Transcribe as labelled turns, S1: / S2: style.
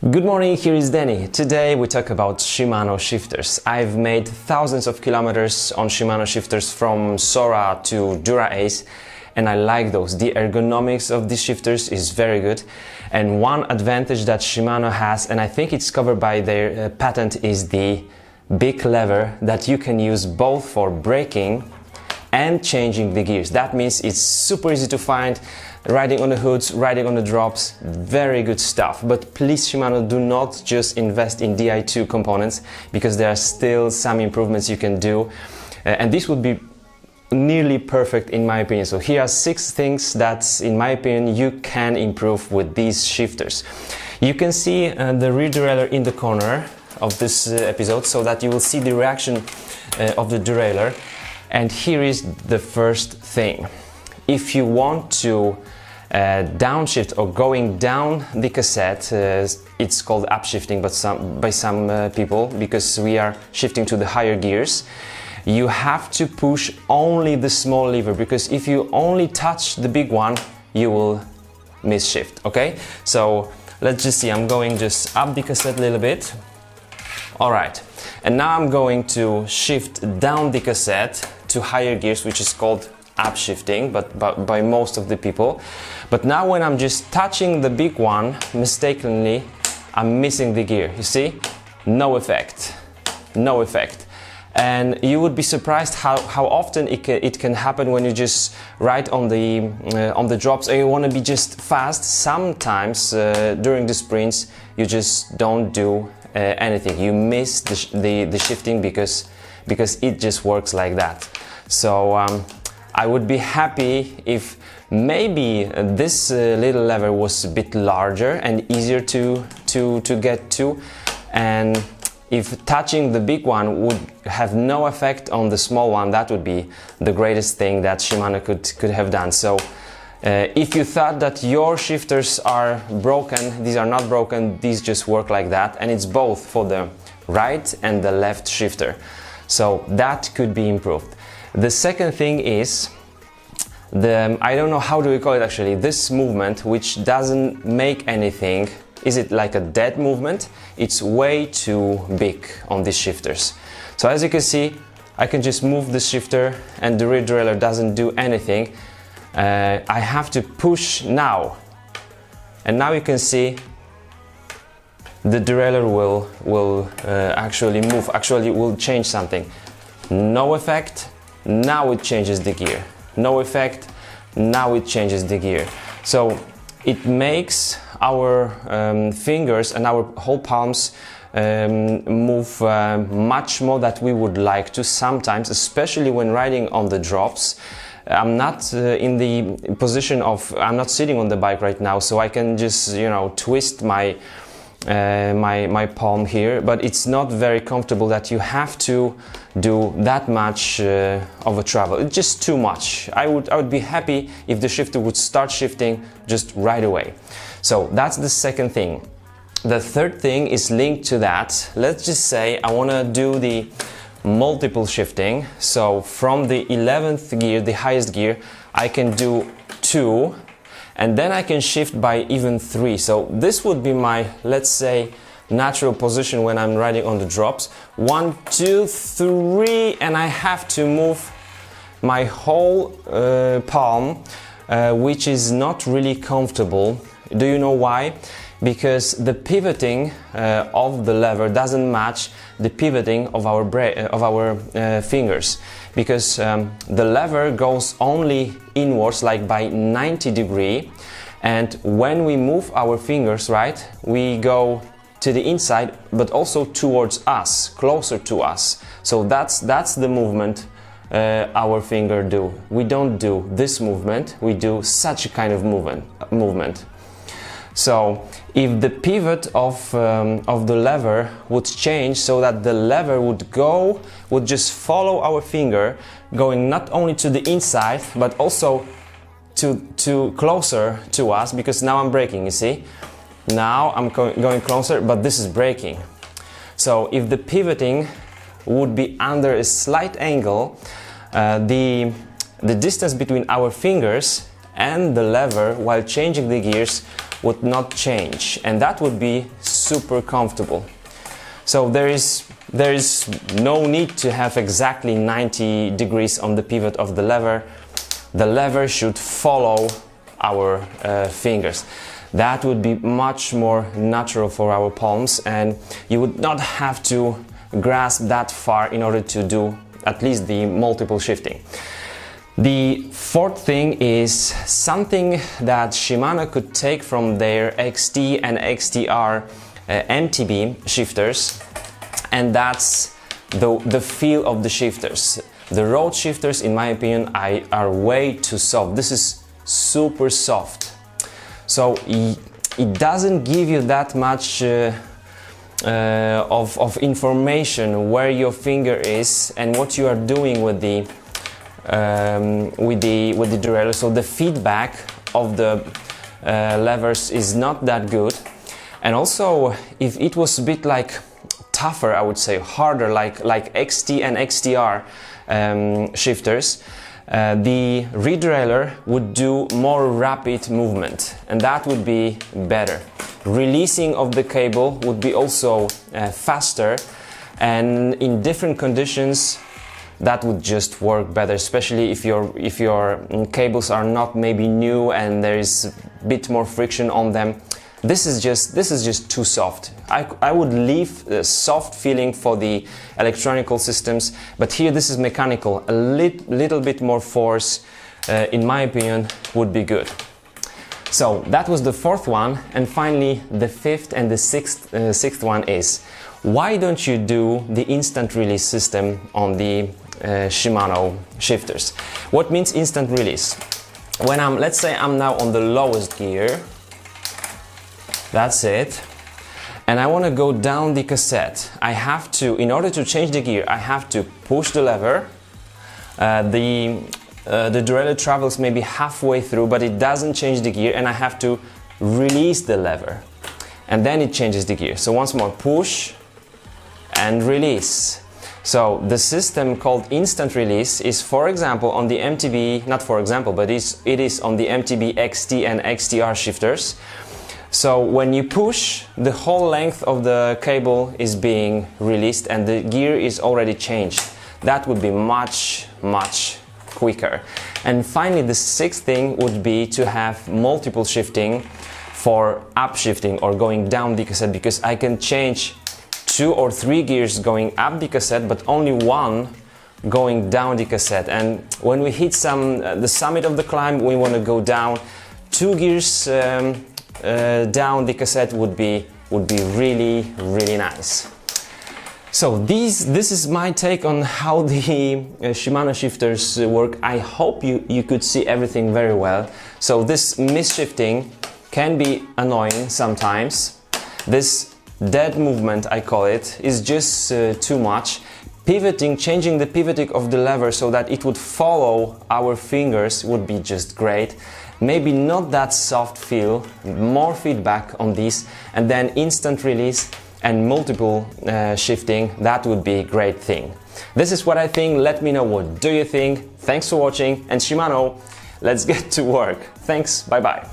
S1: Good morning, here is Danny. Today we talk about Shimano shifters. I've made thousands of kilometers on Shimano shifters from Sora to Dura-Ace and I like those. The ergonomics of these shifters is very good, and one advantage that Shimano has, and I think it's covered by their patent, is the big lever that you can use both for braking and changing the gears. That means it's super easy to find, riding on the hoods, riding on the drops, very good stuff. But please, Shimano, do not just invest in Di2 components, because there are still some improvements you can do, and this would be nearly perfect in my opinion. So here are 6 things that, in my opinion, you can improve with these shifters. You can see the rear derailleur in the corner of this episode, so that you will see the reaction of the derailleur. And here is the first thing. If you want to downshift or going down the cassette, it's called upshifting by some people, because we are shifting to the higher gears. You have to push only the small lever, because if you only touch the big one, you will miss shift, okay? So let's just see, I'm going just up the cassette a little bit. All right, and now I'm going to shift down the cassette to higher gears, which is called upshifting, but by most of the people. But now when I'm just touching the big one, mistakenly, I'm missing the gear. You see? No effect. No effect. And you would be surprised how often it can happen when you just ride on the drops and you want to be just fast. Sometimes during the sprints you just don't do anything. You miss the shifting because it just works like that. So I would be happy if maybe this little lever was a bit larger and easier to get to, and if touching the big one would have no effect on the small one, that would be the greatest thing that Shimano could have done. So if you thought that your shifters are broken, these are not broken, these just work like that, and it's both for the right and the left shifter. So that could be improved. The second thing is I don't know how do we call it actually, this movement which doesn't make anything. Is it like a dead movement? It's way too big on these shifters. So as you can see, I can just move the shifter and the rear derailleur doesn't do anything. I have to push now, and now you can see the derailleur will actually move, actually will change something. No effect, now it changes the gear. No effect, now it changes the gear. So it makes our fingers and our whole palms move much more than we would like to sometimes, especially when riding on the drops. I'm not in the position of, I'm not sitting on the bike right now, so I can just, you know, twist my my palm here, but it's not very comfortable that you have to do that much of a travel. It's just too much. I would be happy if the shifter would start shifting just right away. So that's the second thing. The third thing is linked to that. Let's just say I want to do the multiple shifting. So from the 11th gear, the highest gear, I can do 2, and then I can shift by even 3. So this would be my, let's say, natural position when I'm riding on the drops. 1, 2, 3, and I have to move my whole palm, which is not really comfortable. Do you know why? Because the pivoting of the lever doesn't match the pivoting of our fingers, because the lever goes only inwards, like by 90 degrees, and when we move our fingers, right, we go to the inside, but also towards us, closer to us. So that's the movement our finger do. We don't do this movement, we do such a kind of movement. So if the pivot of the lever would change, so that the lever would just follow our finger, going not only to the inside but also to closer to us, because now I'm braking, you see? Now I'm going closer, but this is braking. So if the pivoting would be under a slight angle, the distance between our fingers and the lever while changing the gears would not change, and that would be super comfortable. So there is no need to have exactly 90 degrees on the pivot of the lever. The lever should follow our fingers. That would be much more natural for our palms, and you would not have to grasp that far in order to do at least the multiple shifting. The fourth thing is something that Shimano could take from their XT and XTR MTB shifters, and that's the feel of the shifters. The road shifters, in my opinion, are way too soft. This is super soft. So it doesn't give you that much of information where your finger is and what you are doing with the derailleur. So the feedback of the levers is not that good. And also, if it was a bit like tougher, I would say harder, like XT and XTR shifters, the rederailleur would do more rapid movement, and that would be better. Releasing of the cable would be also faster, and in different conditions that would just work better, especially if your cables are not maybe new and there is a bit more friction on them. This is just too soft. I would leave the soft feeling for the electronical systems, but here this is mechanical. A little bit more force, in my opinion, would be good. So that was the fourth one, and finally the fifth and the sixth one is, why don't you do the instant release system on the Shimano shifters? What means instant release? When let's say I'm now on the lowest gear, that's it, and I want to go down the cassette. I have to, in order to change the gear, I have to push the lever. The derailleur travels maybe halfway through, but it doesn't change the gear, and I have to release the lever, and then it changes the gear. So once more, push and release. So the system called instant release is, for example, on the MTB, not for example, but it is on the MTB XT and XTR shifters. So when you push, the whole length of the cable is being released and the gear is already changed. That would be much quicker. And finally, the sixth thing would be to have multiple shifting for upshifting or going down the cassette, because I can change 2 or 3 gears going up the cassette, but only one going down the cassette. And when we hit the summit of the climb, we want to go down. 2 gears down the cassette would be really nice. So this is my take on how the Shimano shifters work. I hope you could see everything very well. So this misshifting can be annoying sometimes. This dead movement, I call it, is just too much. Pivoting, changing the pivoting of the lever so that it would follow our fingers would be just great. Maybe not that soft feel, more feedback on this, and then instant release and multiple shifting. That would be a great thing. This is what I think. Let me know, what do you think? Thanks for watching, and Shimano, let's get to work. Thanks, bye bye.